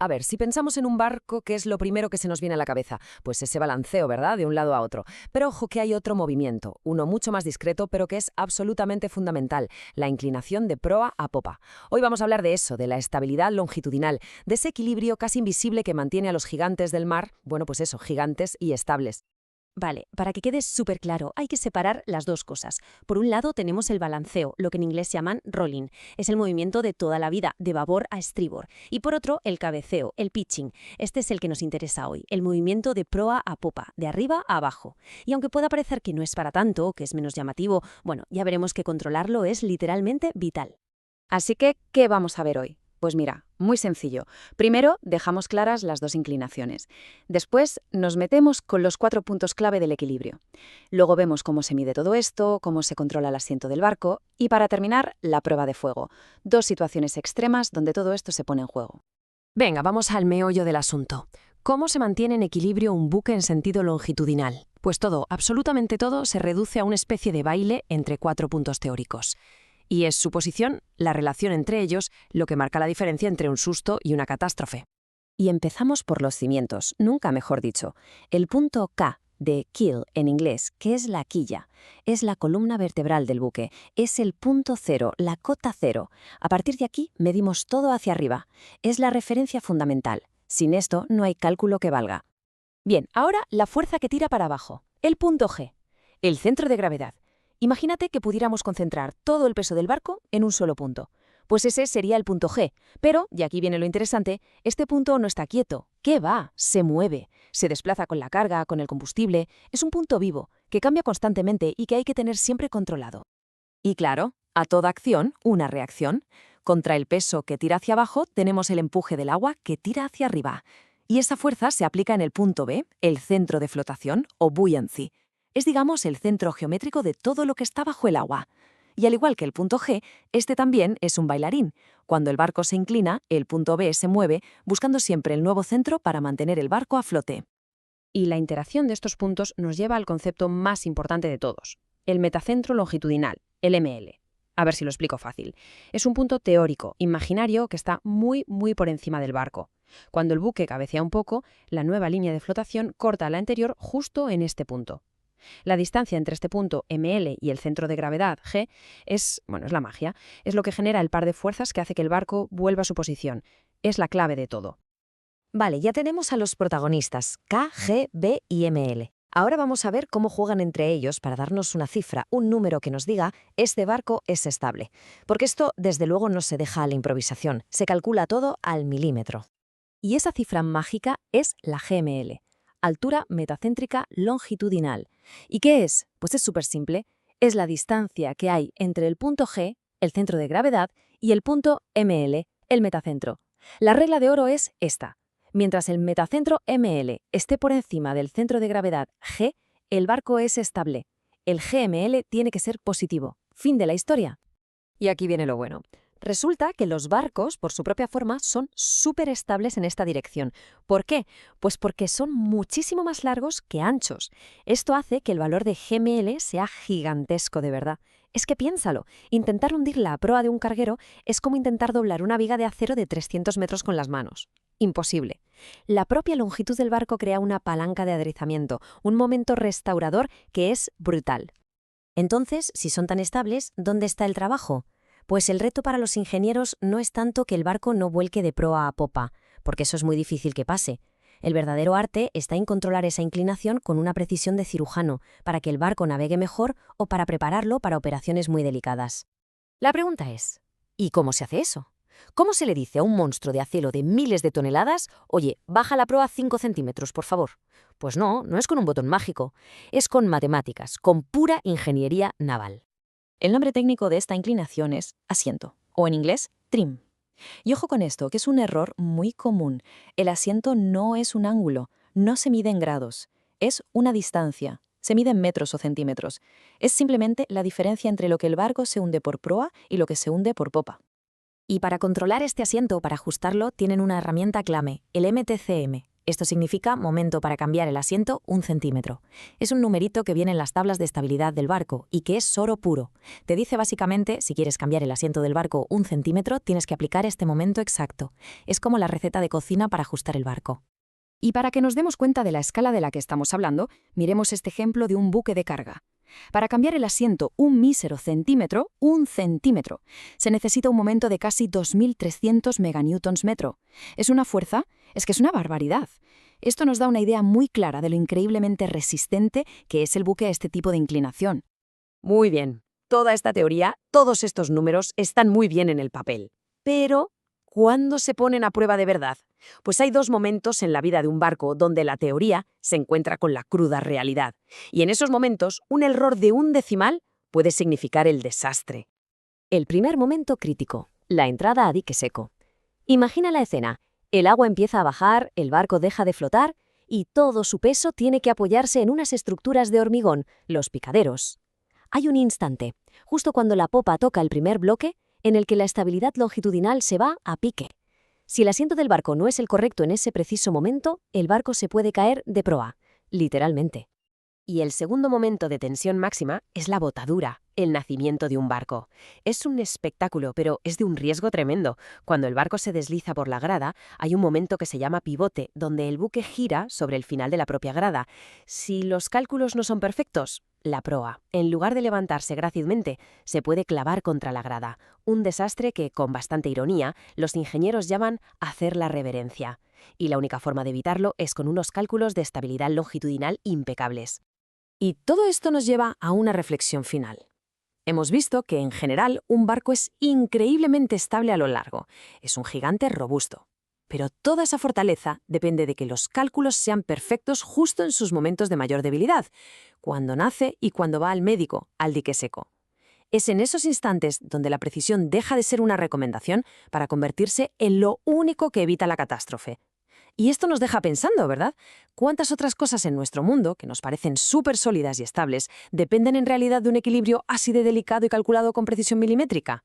A ver, si pensamos en un barco, ¿qué es lo primero que se nos viene a la cabeza? Pues ese balanceo, ¿verdad? De un lado a otro. Pero ojo que hay otro movimiento, uno mucho más discreto, pero que es absolutamente fundamental, la inclinación de proa a popa. Hoy vamos a hablar de eso, de la estabilidad longitudinal, de ese equilibrio casi invisible que mantiene a los gigantes del mar, bueno, pues eso, gigantes y estables. Vale, para que quede súper claro, hay que separar las dos cosas. Por un lado tenemos el balanceo, lo que en inglés llaman rolling. Es el movimiento de toda la vida, de babor a estribor. Y por otro, el cabeceo, el pitching. Este es el que nos interesa hoy, el movimiento de proa a popa, de arriba a abajo. Y aunque pueda parecer que no es para tanto, que es menos llamativo, bueno, ya veremos que controlarlo es literalmente vital. Así que, ¿qué vamos a ver hoy? Pues mira, muy sencillo. Primero, dejamos claras las dos inclinaciones. Después, nos metemos con los 4 puntos clave del equilibrio. Luego vemos cómo se mide todo esto, cómo se controla el asiento del barco y, para terminar, la prueba de fuego. Dos situaciones extremas donde todo esto se pone en juego. Venga, vamos al meollo del asunto. ¿Cómo se mantiene en equilibrio un buque en sentido longitudinal? Pues todo, absolutamente todo, se reduce a una especie de baile entre 4 puntos teóricos. Y es su posición, la relación entre ellos, lo que marca la diferencia entre un susto y una catástrofe. Y empezamos por los cimientos, nunca mejor dicho. El punto K de keel en inglés, que es la quilla, es la columna vertebral del buque, es el punto cero, la cota cero. A partir de aquí medimos todo hacia arriba. Es la referencia fundamental. Sin esto no hay cálculo que valga. Bien, ahora la fuerza que tira para abajo, el punto G, el centro de gravedad. Imagínate que pudiéramos concentrar todo el peso del barco en un solo punto. Pues ese sería el punto G. Pero, y aquí viene lo interesante, este punto no está quieto. ¿Qué va? Se mueve. Se desplaza con la carga, con el combustible. Es un punto vivo, que cambia constantemente y que hay que tener siempre controlado. Y claro, a toda acción, una reacción. Contra el peso que tira hacia abajo, tenemos el empuje del agua que tira hacia arriba. Y esa fuerza se aplica en el punto B, el centro de flotación, o buoyancy. Es, digamos, el centro geométrico de todo lo que está bajo el agua. Y al igual que el punto G, este también es un bailarín. Cuando el barco se inclina, el punto B se mueve, buscando siempre el nuevo centro para mantener el barco a flote. Y la interacción de estos puntos nos lleva al concepto más importante de todos, el metacentro longitudinal, el ML. A ver si lo explico fácil. Es un punto teórico, imaginario, que está muy por encima del barco. Cuando el buque cabecea un poco, la nueva línea de flotación corta la anterior justo en este punto. La distancia entre este punto ML y el centro de gravedad G es la magia, es lo que genera el par de fuerzas que hace que el barco vuelva a su posición. Es la clave de todo. Vale, ya tenemos a los protagonistas, K, G, B y ML. Ahora vamos a ver cómo juegan entre ellos para darnos una cifra, un número que nos diga este barco es estable. Porque esto, desde luego, no se deja a la improvisación, se calcula todo al milímetro. Y esa cifra mágica es la GML, altura metacéntrica longitudinal. ¿Y qué es? Pues es súper simple. Es la distancia que hay entre el punto G, el centro de gravedad, y el punto ML, el metacentro. La regla de oro es esta. Mientras el metacentro ML esté por encima del centro de gravedad G, el barco es estable. El GML tiene que ser positivo. Fin de la historia. Y aquí viene lo bueno. Resulta que los barcos, por su propia forma, son súper estables en esta dirección. ¿Por qué? Pues porque son muchísimo más largos que anchos. Esto hace que el valor de GML sea gigantesco de verdad. Es que piénsalo, intentar hundir la proa de un carguero es como intentar doblar una viga de acero de 300 metros con las manos. Imposible. La propia longitud del barco crea una palanca de aderezamiento, un momento restaurador que es brutal. Entonces, si son tan estables, ¿dónde está el trabajo? Pues el reto para los ingenieros no es tanto que el barco no vuelque de proa a popa, porque eso es muy difícil que pase. El verdadero arte está en controlar esa inclinación con una precisión de cirujano, para que el barco navegue mejor o para prepararlo para operaciones muy delicadas. La pregunta es, ¿y cómo se hace eso? ¿Cómo se le dice a un monstruo de acero de miles de toneladas, oye, baja la proa 5 centímetros, por favor? Pues no es con un botón mágico, es con matemáticas, con pura ingeniería naval. El nombre técnico de esta inclinación es asiento, o en inglés, trim. Y ojo con esto, que es un error muy común. El asiento no es un ángulo, no se mide en grados, es una distancia. Se mide en metros o centímetros. Es simplemente la diferencia entre lo que el barco se hunde por proa y lo que se hunde por popa. Y para controlar este asiento o para ajustarlo tienen una herramienta clave, el MTCM, Esto significa momento para cambiar el asiento 1 centímetro. Es un numerito que viene en las tablas de estabilidad del barco y que es oro puro. Te dice básicamente, si quieres cambiar el asiento del barco 1 centímetro, tienes que aplicar este momento exacto. Es como la receta de cocina para ajustar el barco. Y para que nos demos cuenta de la escala de la que estamos hablando, miremos este ejemplo de un buque de carga. Para cambiar el asiento un mísero centímetro, 1 centímetro, se necesita un momento de casi 2.300 meganewtons metro. Es una fuerza, es que es una barbaridad. Esto nos da una idea muy clara de lo increíblemente resistente que es el buque a este tipo de inclinación. Muy bien. Toda esta teoría, todos estos números están muy bien en el papel. Pero, ¿cuándo se ponen a prueba de verdad? Pues hay dos momentos en la vida de un barco donde la teoría se encuentra con la cruda realidad. Y en esos momentos, un error de un decimal puede significar el desastre. El primer momento crítico, la entrada a dique seco. Imagina la escena. El agua empieza a bajar, el barco deja de flotar y todo su peso tiene que apoyarse en unas estructuras de hormigón, los picaderos. Hay un instante, justo cuando la popa toca el primer bloque, en el que la estabilidad longitudinal se va a pique. Si el asiento del barco no es el correcto en ese preciso momento, el barco se puede caer de proa, literalmente. Y el segundo momento de tensión máxima es la botadura, el nacimiento de un barco. Es un espectáculo, pero es de un riesgo tremendo. Cuando el barco se desliza por la grada, hay un momento que se llama pivote, donde el buque gira sobre el final de la propia grada. Si los cálculos no son perfectos, la proa, en lugar de levantarse grácilmente, se puede clavar contra la grada. Un desastre que, con bastante ironía, los ingenieros llaman hacer la reverencia. Y la única forma de evitarlo es con unos cálculos de estabilidad longitudinal impecables. Y todo esto nos lleva a una reflexión final. Hemos visto que, en general, un barco es increíblemente estable a lo largo. Es un gigante robusto. Pero toda esa fortaleza depende de que los cálculos sean perfectos justo en sus momentos de mayor debilidad, cuando nace y cuando va al médico, al dique seco. Es en esos instantes donde la precisión deja de ser una recomendación para convertirse en lo único que evita la catástrofe. Y esto nos deja pensando, ¿verdad? ¿Cuántas otras cosas en nuestro mundo, que nos parecen súper sólidas y estables, dependen en realidad de un equilibrio así de delicado y calculado con precisión milimétrica?